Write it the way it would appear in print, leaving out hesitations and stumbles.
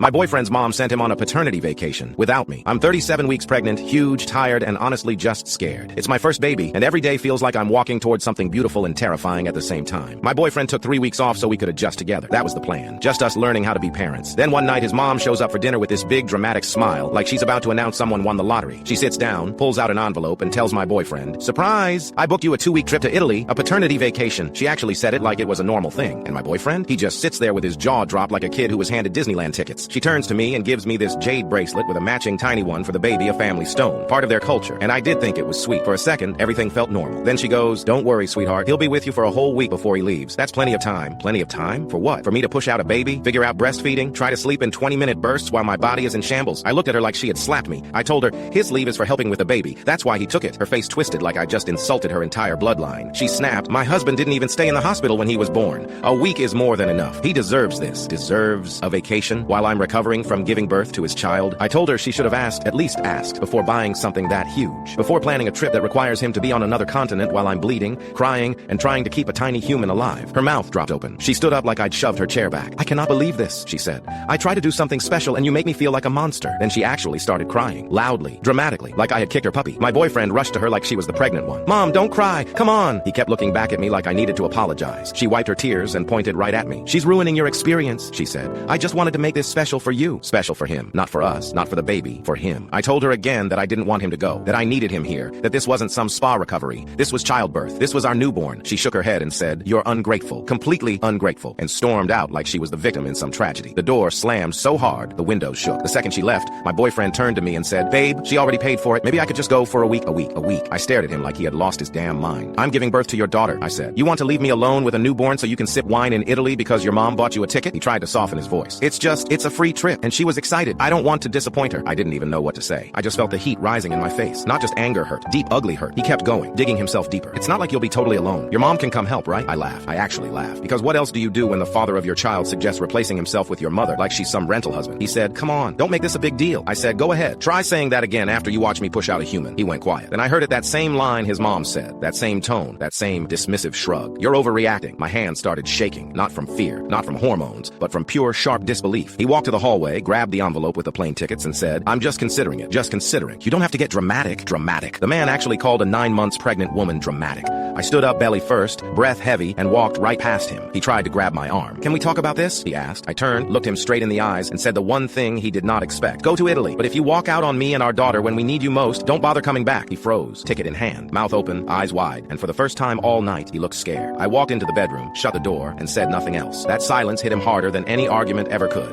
My boyfriend's mom sent him on a paternity vacation without me. I'm 37 weeks pregnant, huge, tired, and honestly just scared. It's my first baby, and every day feels like I'm walking towards something beautiful and terrifying at the same time. My boyfriend took 3 weeks off so we could adjust together. That was the plan. Just us learning how to be parents. Then one night his mom shows up for dinner with this big dramatic smile, like she's about to announce someone won the lottery. She sits down, pulls out an envelope, and tells my boyfriend, "Surprise! I booked you a 2-week trip to Italy, a paternity vacation." She actually said it like it was a normal thing. And my boyfriend? He just sits there with his jaw dropped like a kid who was handed Disneyland tickets. She turns to me and gives me this jade bracelet with a matching tiny one for the baby, a family stone, part of their culture. And I did think it was sweet. For a second, everything felt normal. Then she goes, "Don't worry, sweetheart. He'll be with you for a whole week before he leaves. That's plenty of time." Plenty of time? For what? For me to push out a baby, figure out breastfeeding, try to sleep in 20-minute bursts while my body is in shambles? I looked at her like she had slapped me. I told her, his leave is for helping with the baby. That's why he took it. Her face twisted like I just insulted her entire bloodline. She snapped, "My husband didn't even stay in the hospital when he was born. A week is more than enough. He deserves this." Deserves a vacation while I'm recovering from giving birth to his child? I told her she should have at least asked, before buying something that huge. Before planning a trip that requires him to be on another continent while I'm bleeding, crying, and trying to keep a tiny human alive. Her mouth dropped open. She stood up like I'd shoved her chair back. "I cannot believe this," she said. "I try to do something special and you make me feel like a monster." Then she actually started crying, loudly, dramatically, like I had kicked her puppy. My boyfriend rushed to her like she was the pregnant one. "Mom, don't cry. Come on." He kept looking back at me like I needed to apologize. She wiped her tears and pointed right at me. "She's ruining your experience," she said. "I just wanted to make this special for you." Special for him. Not for us. Not for the baby. For him. I told her again that I didn't want him to go. That I needed him here. That this wasn't some spa recovery. This was childbirth. This was our newborn. She shook her head and said, "You're ungrateful. Completely ungrateful." And stormed out like she was the victim in some tragedy. The door slammed so hard, the windows shook. The second she left, my boyfriend turned to me and said, "Babe, she already paid for it. Maybe I could just go for a week." A week. I stared at him like he had lost his damn mind. "I'm giving birth to your daughter," I said. "You want to leave me alone with a newborn so you can sip wine in Italy because your mom bought you a ticket?" He tried to soften his voice. It's a free trip." And she was excited. I don't want to disappoint her. I didn't even know what to say. I just felt the heat rising in my face. Not just anger hurt. Deep, ugly hurt. He kept going, digging himself deeper. "It's not like you'll be totally alone. Your mom can come help, right?" I laughed. I actually laughed. Because what else do you do when the father of your child suggests replacing himself with your mother like she's some rental husband? He said, "Come on, don't make this a big deal." I said, "Go ahead. Try saying that again after you watch me push out a human." He went quiet. Then I heard it that same line his mom said. That same tone. That same dismissive shrug. "You're overreacting." My hand started shaking. Not from fear. Not from hormones. But from pure, sharp disbelief. He walked to the hallway, grabbed the envelope with the plane tickets and said, "I'm just considering it. Just considering. You don't have to get dramatic." Dramatic. The man actually called a 9 months pregnant woman dramatic. I stood up belly first, breath heavy, and walked right past him. He tried to grab my arm. "Can we talk about this?" he asked. I turned, looked him straight in the eyes, and said the one thing he did not expect. "Go to Italy. But if you walk out on me and our daughter when we need you most, don't bother coming back." He froze, ticket in hand, mouth open, eyes wide, and for the first time all night, he looked scared. I walked into the bedroom, shut the door, and said nothing else. That silence hit him harder than any argument ever could.